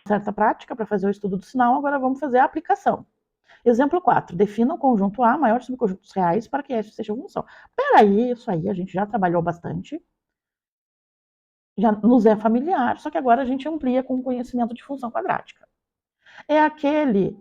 Certa prática para fazer o estudo do sinal, agora vamos fazer a aplicação. Exemplo 4. Defina o conjunto A maior subconjunto dos reais para que S seja função. Peraí, isso aí a gente já trabalhou bastante, já nos é familiar, só que agora a gente amplia com o conhecimento de função quadrática. É aquele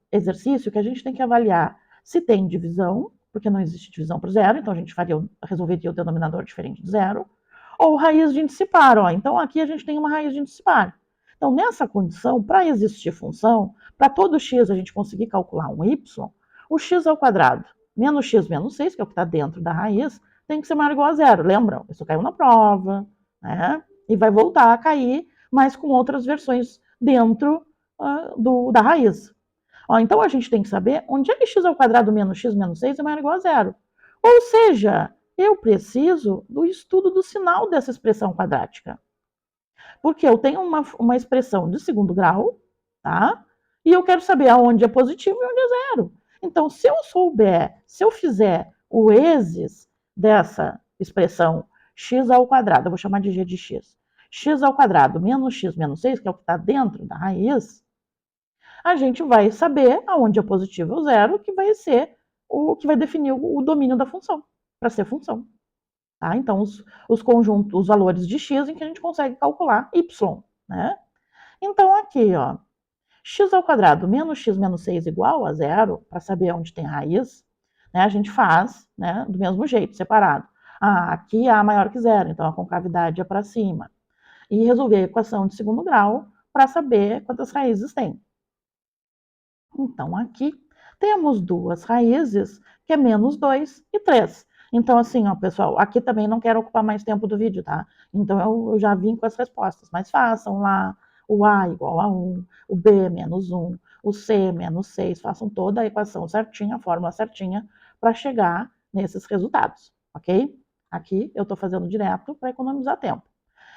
exercício que a gente tem que avaliar se tem divisão, porque não existe divisão por zero, então a gente resolveria o denominador diferente de zero, ou raiz de índice par. Ó. Então aqui a gente tem uma raiz de índice par. Então, nessa condição, para existir função, para todo x a gente conseguir calcular um y, o x ao quadrado menos x menos 6, que é o que está dentro da raiz, tem que ser maior ou igual a zero. Lembram? Isso caiu na prova, né? E vai voltar a cair, mas com outras versões dentro da raiz. Ó, então, a gente tem que saber onde é que x ao quadrado menos x menos 6 é maior ou igual a zero. Ou seja, eu preciso do estudo do sinal dessa expressão quadrática. Porque eu tenho uma expressão de segundo grau, tá? E eu quero saber aonde é positivo e onde é zero. Então, se eu fizer o exis dessa expressão x ao quadrado, eu vou chamar de g de x ao quadrado menos x menos 6, que é o que está dentro da raiz, a gente vai saber aonde é positivo ou zero, que vai ser o que vai definir o domínio da função, para ser função. Tá? Então, os conjuntos, os valores de x em que a gente consegue calcular y. Né? Então, aqui, ó, x ao quadrado menos x menos 6 igual a zero, para saber onde tem raiz, né, a gente faz, né, do mesmo jeito, separado. Aqui A maior que zero, então a concavidade é para cima. E resolver a equação de segundo grau para saber quantas raízes tem. Então, aqui temos duas raízes, que é menos 2 e 3. Então, assim, ó, pessoal, aqui também não quero ocupar mais tempo do vídeo, tá? Então, eu já vim com as respostas, mas façam lá o A igual a 1, o B menos 1, o C menos 6, façam toda a equação certinha, a fórmula certinha, para chegar nesses resultados, ok? Aqui eu estou fazendo direto para economizar tempo.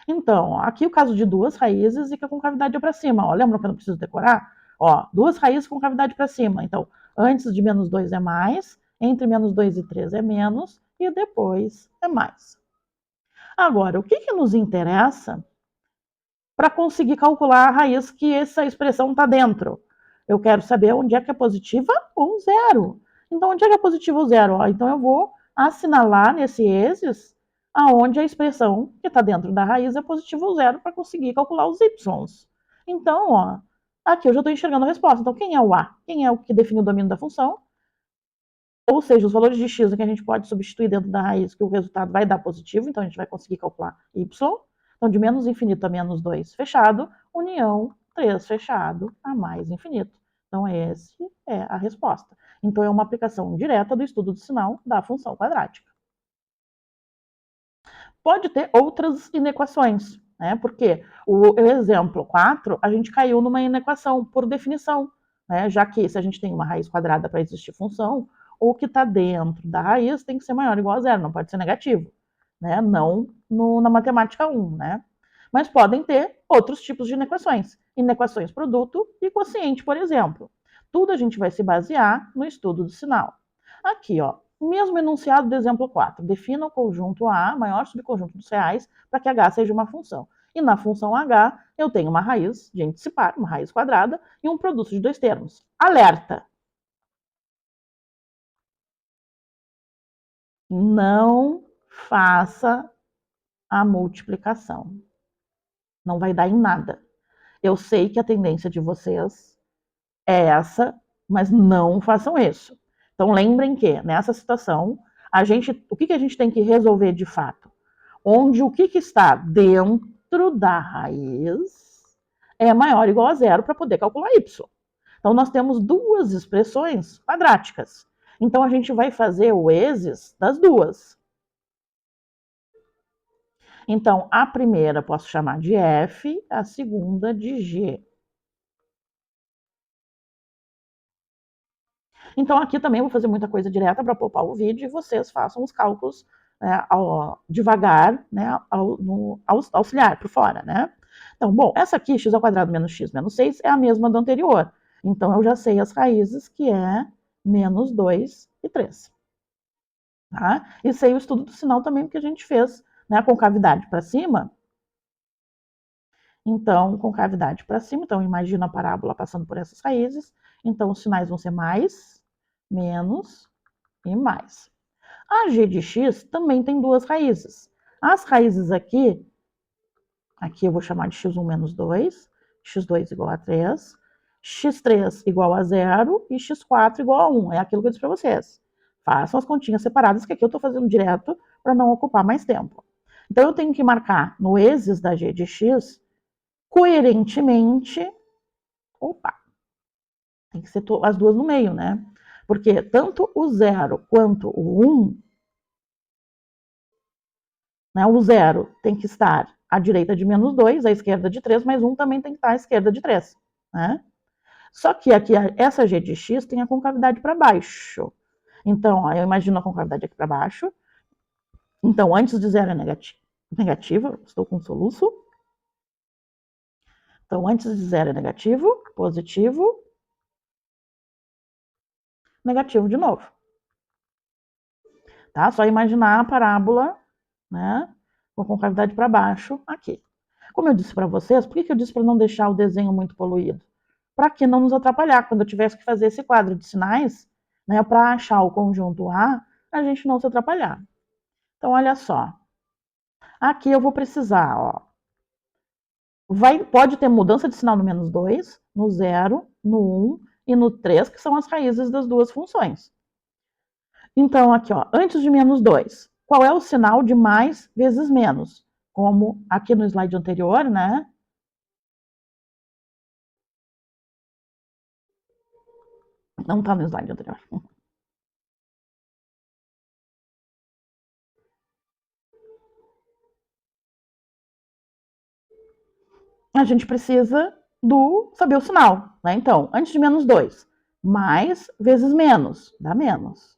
Então, aqui o caso de duas raízes e que a concavidade é para cima. Ó, lembra que eu não preciso decorar? Ó, duas raízes com cavidade para cima. Então, antes de menos 2 é mais, entre menos 2 e 3 é menos, e depois é mais. Agora, o que nos interessa para conseguir calcular a raiz que essa expressão está dentro? Eu quero saber onde é que é positiva ou zero. Então, onde é que é positivo ou zero? Ó, então, eu vou assinalar nesse exis aonde a expressão que está dentro da raiz é positivo ou zero para conseguir calcular os y's. Então, ó, aqui eu já estou enxergando a resposta. Então, quem é o A? Quem é o que define o domínio da função? Ou seja, os valores de x que a gente pode substituir dentro da raiz, que o resultado vai dar positivo, então a gente vai conseguir calcular y. Então, de menos infinito a menos 2 fechado, união 3 fechado a mais infinito. Então, essa é a resposta. Então, é uma aplicação direta do estudo do sinal da função quadrática. Pode ter outras inequações, né? Porque o exemplo 4, a gente caiu numa inequação por definição, né? Já que se a gente tem uma raiz quadrada para existir função, o que está dentro da raiz tem que ser maior ou igual a zero, não pode ser negativo, né? Não na matemática 1, né? Mas podem ter outros tipos de inequações. Inequações produto e quociente, por exemplo. Tudo a gente vai se basear no estudo do sinal. Aqui, ó, o mesmo enunciado do exemplo 4. Defina o conjunto A, maior subconjunto dos reais, para que H seja uma função. E na função H, eu tenho uma raiz de índice par, uma raiz quadrada, e um produto de dois termos. Alerta! Não faça a multiplicação. Não vai dar em nada. Eu sei que a tendência de vocês é essa, mas não façam isso. Então lembrem que nessa situação, o que a gente tem que resolver de fato? Onde o que está dentro da raiz é maior ou igual a zero para poder calcular y. Então nós temos duas expressões quadráticas. Então a gente vai fazer o exis das duas. Então a primeira posso chamar de f, a segunda de g. Então, aqui também vou fazer muita coisa direta para poupar o vídeo e vocês façam os cálculos devagar, né, auxiliar, por fora, né? Então, bom, essa aqui, x ao quadrado menos x menos 6, é a mesma do anterior. Então, eu já sei as raízes, que é menos 2 e 3. Tá? E sei o estudo do sinal também, porque a gente fez, né, a concavidade para cima. Então, concavidade para cima. Então, imagina a parábola passando por essas raízes. Então, os sinais vão ser mais, menos e mais. A g de x também tem duas raízes. As raízes aqui eu vou chamar de x1 menos 2, x2 igual a 3, x3 igual a 0 e x4 igual a 1. É aquilo que eu disse para vocês. Façam as continhas separadas, que aqui eu estou fazendo direto para não ocupar mais tempo. Então, eu tenho que marcar no êxis da g de x, coerentemente, tem que ser as duas no meio, né? Porque tanto o 0 quanto o 1, né, o 0 tem que estar à direita de menos 2, à esquerda de 3, mas 1 também tem que estar à esquerda de 3. Né? Só que aqui, essa g de x tem a concavidade para baixo. Então, ó, eu imagino a concavidade aqui para baixo. Então, antes de 0 é negativa, estou com soluço. Então, antes de 0 é negativo, positivo, negativo de novo. Tá? Só imaginar a parábola, né, com a concavidade para baixo aqui. Como eu disse para vocês, por que eu disse para não deixar o desenho muito poluído? Para que não nos atrapalhar quando eu tivesse que fazer esse quadro de sinais, né, para achar o conjunto a gente não se atrapalhar. Então, olha só. Aqui eu vou precisar, ó. Pode ter mudança de sinal no menos 2, no 0, no 1 e no 3, que são as raízes das duas funções. Então, aqui, ó, antes de menos 2, qual é o sinal de mais vezes menos? Como aqui no slide anterior, né? Não está no slide anterior. A gente precisa saber o sinal, né? Então, antes de menos 2, mais vezes menos, dá menos.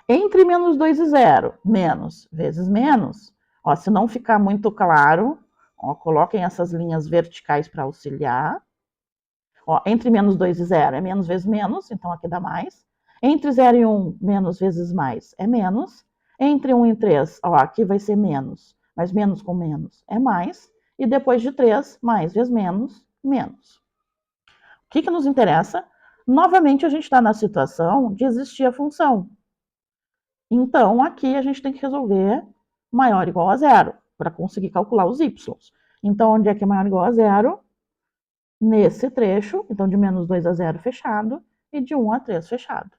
Entre menos 2 e 0, menos vezes menos. Ó, se não ficar muito claro, ó, coloquem essas linhas verticais para auxiliar. Ó, entre menos 2 e 0 é menos vezes menos, então aqui dá mais. Entre 0 e 1, menos vezes mais é menos. Entre 1 e 3, ó, aqui vai ser menos, mas menos com menos é mais. E depois de 3, mais vezes menos, menos. O que nos interessa? Novamente, a gente está na situação de existir a função. Então, aqui a gente tem que resolver maior ou igual a 0, para conseguir calcular os y. Então, onde é que é maior ou igual a 0? Nesse trecho, então de menos 2 a 0 fechado e de 1 a 3 fechado.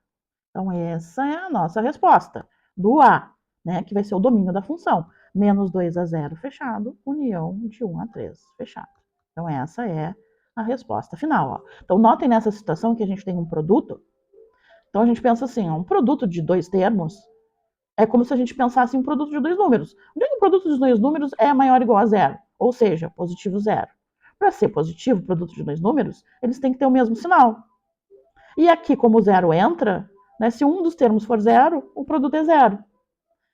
Então, essa é a nossa resposta do A, né, que vai ser o domínio da função. Menos 2 a 0 fechado, união de 1 a 3 fechado. Então, essa é a resposta final. Ó. Então, notem nessa situação que a gente tem um produto. Então, a gente pensa assim, ó, um produto de dois termos é como se a gente pensasse em um produto de dois números. Onde é que o produto de dois números é maior ou igual a 0? Ou seja, positivo 0. Para ser positivo, produto de dois números, eles têm que ter o mesmo sinal. E aqui, como o 0 entra, né, se um dos termos for 0, o produto é 0.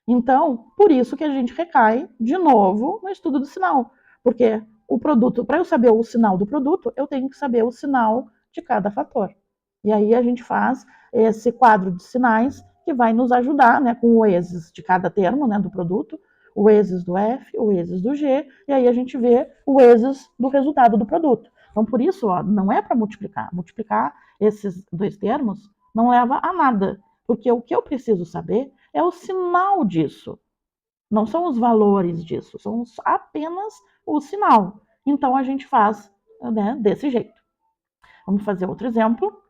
Então, por isso que a gente recai de novo no estudo do sinal. Porque o produto, para eu saber o sinal do produto, eu tenho que saber o sinal de cada fator. E aí a gente faz esse quadro de sinais que vai nos ajudar, né, com o êxis de cada termo, né, do produto, o êxis do F, o êxis do G, e aí a gente vê o êxis do resultado do produto. Então, por isso, ó, não é para multiplicar. Multiplicar esses dois termos não leva a nada, porque o que eu preciso saber é o sinal disso. Não são os valores disso, são apenas o sinal. Então, a gente faz, né, desse jeito. Vamos fazer outro exemplo.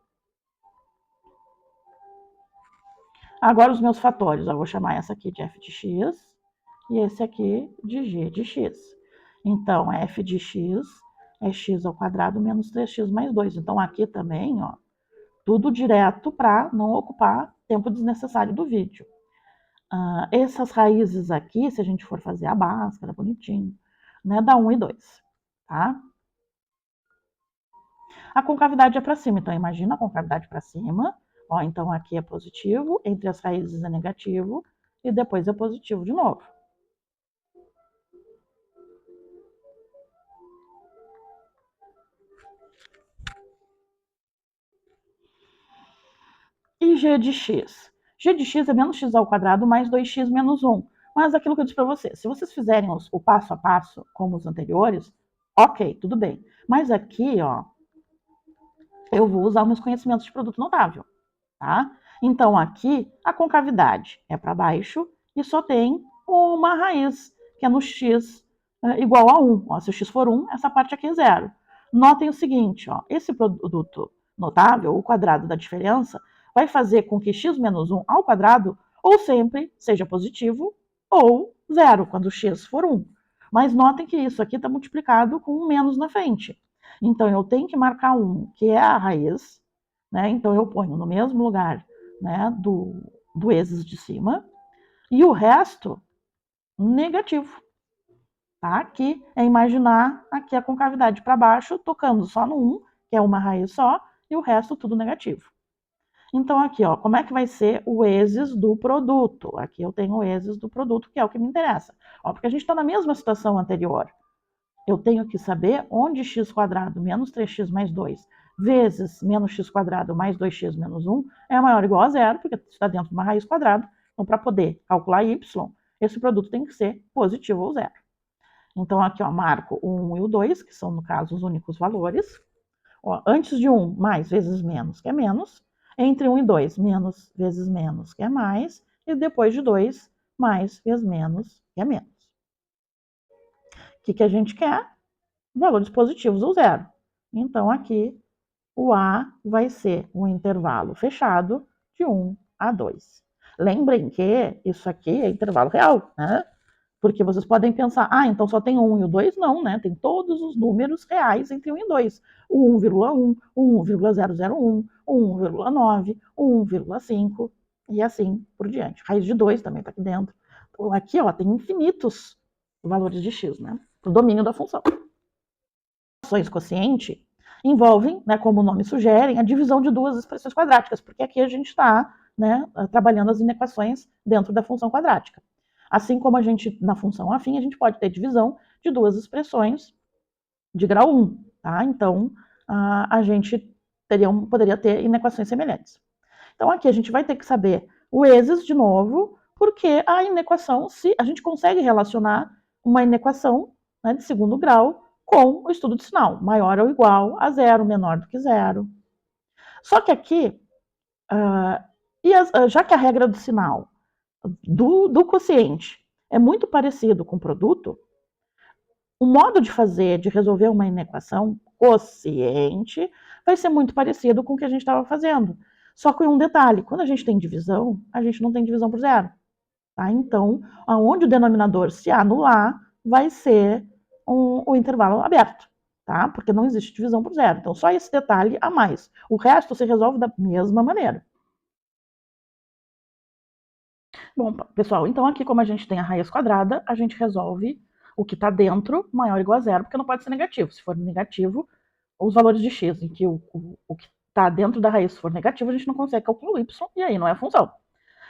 Agora os meus fatores, eu vou chamar essa aqui de f de x e esse aqui de g de x. Então, f de x é x ao quadrado menos 3x mais 2. Então, aqui também, ó, tudo direto para não ocupar tempo desnecessário do vídeo. Essas raízes aqui, se a gente for fazer a báscara, bonitinho, né, dá 1 e 2, tá? A concavidade é para cima, então imagina a concavidade para cima. Ó, então aqui é positivo, entre as raízes é negativo, e depois é positivo de novo. E g de x? G de x é menos x ao quadrado mais 2x menos 1. Mas aquilo que eu disse para vocês, se vocês fizerem o passo a passo como os anteriores, ok, tudo bem. Mas aqui, ó, eu vou usar meus conhecimentos de produto notável, tá? Então, aqui, a concavidade é para baixo e só tem uma raiz, que é no x igual a 1. Ó, se o x for 1, essa parte aqui é zero. Notem o seguinte, ó, esse produto notável, o quadrado da diferença, vai fazer com que x menos 1 ao quadrado ou sempre seja positivo ou zero, quando x for 1. Mas notem que isso aqui está multiplicado com um menos na frente. Então, eu tenho que marcar 1, que é a raiz, né? Então, eu ponho no mesmo lugar, né, do êxito de cima, e o resto negativo. Tá? Aqui é imaginar aqui a concavidade para baixo, tocando só no 1, que é uma raiz só, e o resto tudo negativo. Então, aqui, ó, como é que vai ser o êxito do produto? Aqui eu tenho o êxito do produto, que é o que me interessa. Ó, porque a gente está na mesma situação anterior. Eu tenho que saber onde x² menos 3x mais 2 vezes menos x² mais 2x menos 1 é maior ou igual a zero, porque está dentro de uma raiz quadrada. Então, para poder calcular y, esse produto tem que ser positivo ou zero. Então, aqui, ó, marco o 1 e o 2, que são, no caso, os únicos valores. Ó, antes de 1, mais vezes menos, que é menos. Entre 1 e 2, menos vezes menos, que é mais. E depois de 2, mais vezes menos, que é menos. O que a gente quer? Valores positivos ou zero. Então, aqui, o A vai ser um intervalo fechado de 1 a 2. Lembrem que isso aqui é intervalo real, né? Porque vocês podem pensar, então só tem o 1 e o 2? Não, né? Tem todos os números reais entre 1 e 2. O 1,1, o 1,001, o 1,9, o 1,5 e assim por diante. Raiz de 2 também está aqui dentro. Então, aqui, ó, tem infinitos valores de x, né? Para o domínio da função. Ações quociente envolvem, né, como o nome sugere, a divisão de duas expressões quadráticas, porque aqui a gente está, né, trabalhando as inequações dentro da função quadrática. Assim como a gente, na função afim, a gente pode ter divisão de duas expressões de grau 1, tá? Então, a gente poderia ter inequações semelhantes. Então, aqui a gente vai ter que saber o êxito de novo, porque a inequação, se a gente consegue relacionar uma inequação, né, de segundo grau com o estudo de sinal, maior ou igual a zero, menor do que zero. Só que aqui, já que a regra do sinal do quociente é muito parecido com o produto, o modo de fazer, de resolver uma inequação quociente, vai ser muito parecido com o que a gente estava fazendo. Só com um detalhe, quando a gente tem divisão, a gente não tem divisão por zero. Tá? Então, onde o denominador se anular, vai ser o intervalo aberto, tá? Porque não existe divisão por zero. Então, só esse detalhe a mais. O resto se resolve da mesma maneira. Bom, pessoal, então aqui como a gente tem a raiz quadrada, a gente resolve o que está dentro maior ou igual a zero, porque não pode ser negativo. Se for negativo, os valores de x, em que o que está dentro da raiz for negativo, a gente não consegue calcular o y, e aí não é a função.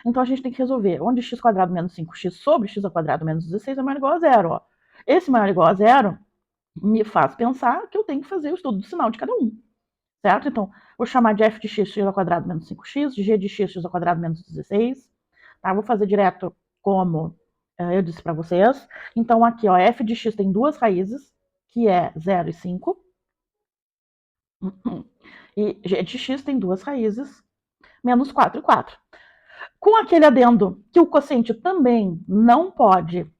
Então a gente tem que resolver onde x² menos 5x sobre x² menos 16 é maior ou igual a zero. Ó. Esse maior ou igual a zero me faz pensar que eu tenho que fazer o estudo do sinal de cada um. Certo? Então, vou chamar de f de x, x² menos 5x, de g de x, x² menos 16. Tá? Vou fazer direto como eu disse para vocês. Então, aqui, ó, f de x tem duas raízes, que é 0 e 5. E g de x tem duas raízes, menos 4 e 4. Com aquele adendo que o quociente também não pode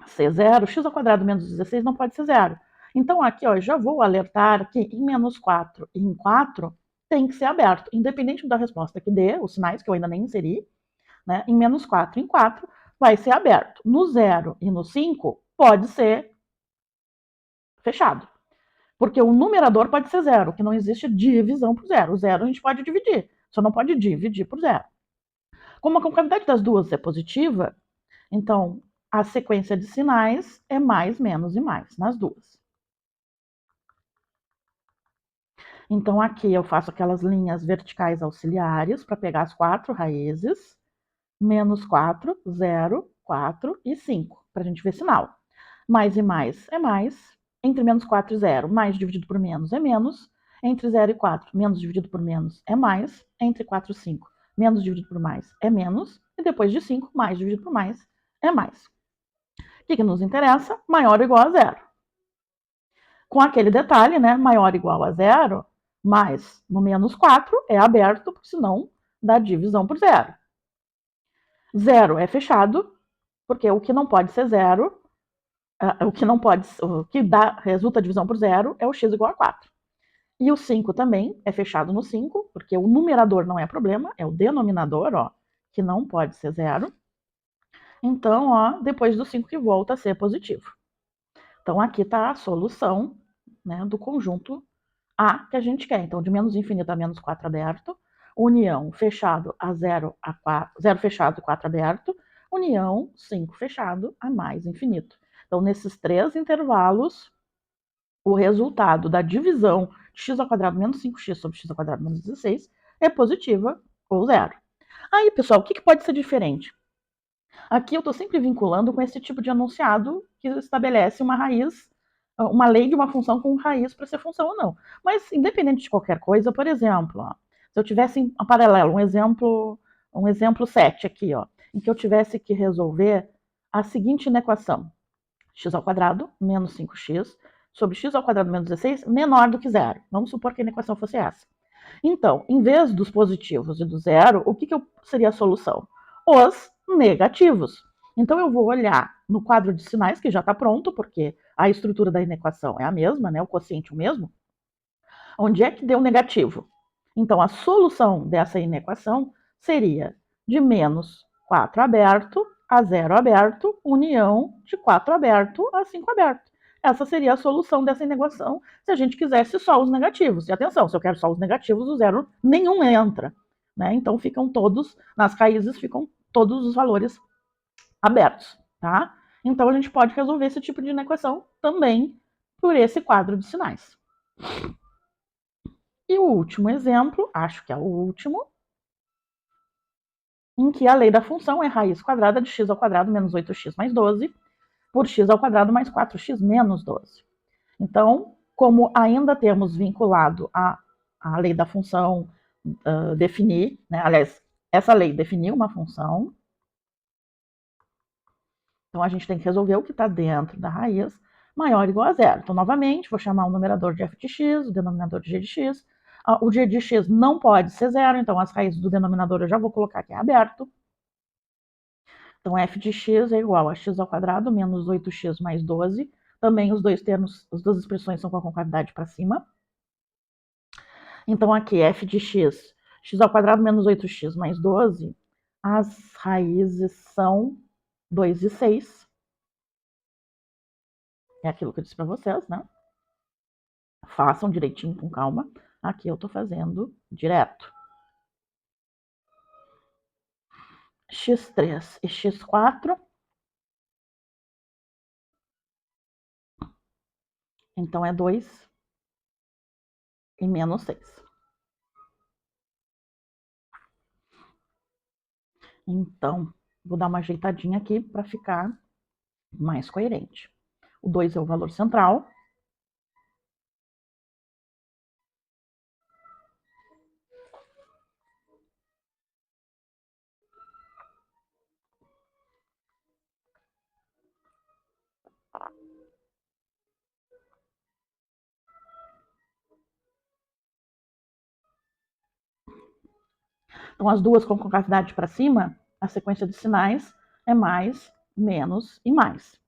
ser zero, x² menos 16 não pode ser zero. Então, aqui, ó, já vou alertar que em menos 4 e em 4 tem que ser aberto, independente da resposta que dê, os sinais que eu ainda nem inseri, né? Em menos 4 e em 4 vai ser aberto. No 0 e no 5 pode ser fechado. Porque o numerador pode ser zero, que não existe divisão por zero. O zero a gente pode dividir, só não pode dividir por zero. Como a concavidade das duas é positiva, então a sequência de sinais é mais, menos e mais nas duas. Então aqui eu faço aquelas linhas verticais auxiliares para pegar as quatro raízes, menos 4, 0, 4 e 5, para a gente ver sinal. Mais e mais é mais, entre menos 4 e 0, mais dividido por menos é menos, entre 0 e 4, menos dividido por menos é mais, entre 4 e 5, menos dividido por mais é menos, e depois de 5, mais dividido por mais é mais. O que nos interessa? Maior ou igual a zero. Com aquele detalhe, né? Maior ou igual a zero, mais no menos 4 é aberto, porque senão dá divisão por zero. Zero é fechado, porque o que não pode ser zero, o que resulta a divisão por zero é o x igual a 4. E o 5 também é fechado no 5, porque o numerador não é problema, é o denominador, ó, que não pode ser zero. Então, ó, depois do 5 que volta a ser positivo. Então, aqui está a solução, né, do conjunto A que a gente quer. Então, de menos infinito a menos 4 aberto, união fechado a 0 a 4, 0 fechado e 4 aberto, união 5 fechado a mais infinito. Então, nesses três intervalos, o resultado da divisão de x ao quadrado menos 5x sobre x ao quadrado menos 16 é positiva ou zero. Aí, pessoal, o que pode ser diferente? Aqui eu estou sempre vinculando com esse tipo de enunciado que estabelece uma raiz, uma lei de uma função com raiz para ser função ou não. Mas, independente de qualquer coisa, por exemplo, ó, se eu tivesse em paralelo um exemplo 7 aqui, ó, em que eu tivesse que resolver a seguinte inequação: x ao quadrado menos 5x sobre x ao quadrado menos 16 menor do que zero. Vamos supor que a inequação fosse essa. Então, em vez dos positivos e do zero, o que seria a solução? Os negativos. Então, eu vou olhar no quadro de sinais, que já está pronto, porque a estrutura da inequação é a mesma, né? O quociente é o mesmo. Onde é que deu negativo? Então, a solução dessa inequação seria de menos 4 aberto a 0 aberto, união de 4 aberto a 5 aberto. Essa seria a solução dessa inequação se a gente quisesse só os negativos. E atenção, se eu quero só os negativos, o zero nenhum entra. Né? Então, ficam todos, nas raízes, ficam todos os valores abertos. Tá? Então, a gente pode resolver esse tipo de inequação também por esse quadro de sinais. E o último exemplo, acho que é o último, em que a lei da função é raiz quadrada de x ao quadrado menos 8x mais 12 por x ao quadrado mais 4x menos 12. Então, como ainda temos vinculado a lei da função definir, né? Aliás, essa lei definiu uma função, então a gente tem que resolver o que está dentro da raiz maior ou igual a zero. Então, novamente, vou chamar o numerador de f de x, o denominador de g de x. O g de x não pode ser zero, então as raízes do denominador eu já vou colocar aqui aberto. Então, f de x é igual a x ao quadrado menos 8x mais 12. Também os dois termos, as duas expressões são com a concavidade para cima. Então, aqui, f de x, x ao quadrado menos 8x mais 12, as raízes são 2 e 6. É aquilo que eu disse para vocês, né? Façam direitinho, com calma. Aqui eu estou fazendo direto. x3 e x4. Então, é 2 e menos 6. Então, vou dar uma ajeitadinha aqui para ficar mais coerente. O 2 é o valor central. Então, as duas com concavidade para cima, a sequência de sinais é mais, menos e mais.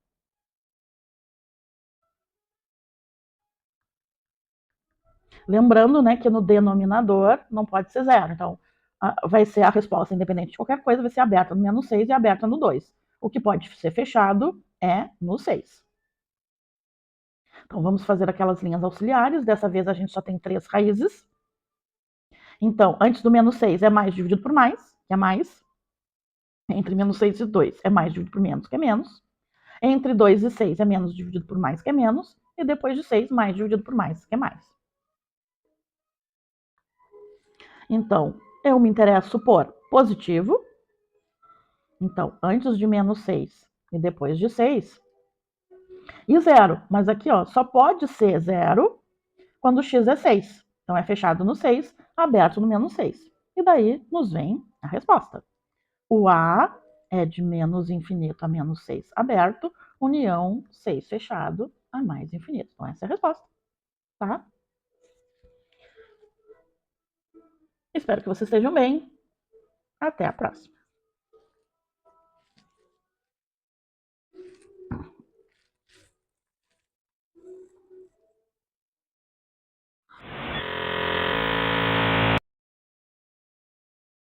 Lembrando, né, que no denominador não pode ser zero. Então, vai ser a resposta, independente de qualquer coisa, vai ser aberta no menos 6 e aberta no 2. O que pode ser fechado é no 6. Então, vamos fazer aquelas linhas auxiliares. Dessa vez, a gente só tem 3 raízes. Então, antes do menos 6 é mais dividido por mais, que é mais. Entre menos 6 e 2 é mais dividido por menos, que é menos. Entre 2 e 6 é menos dividido por mais, que é menos. E depois de 6, mais dividido por mais, que é mais. Então, eu me interesso por positivo. Então, antes de menos 6 e depois de 6. E zero. Mas aqui, ó, só pode ser zero quando x é 6. Então, é fechado no 6, aberto no menos 6. E daí nos vem a resposta. O A é de menos infinito a menos 6 aberto, união 6 fechado a mais infinito. Então essa é a resposta, tá? Espero que vocês estejam bem. Até a próxima.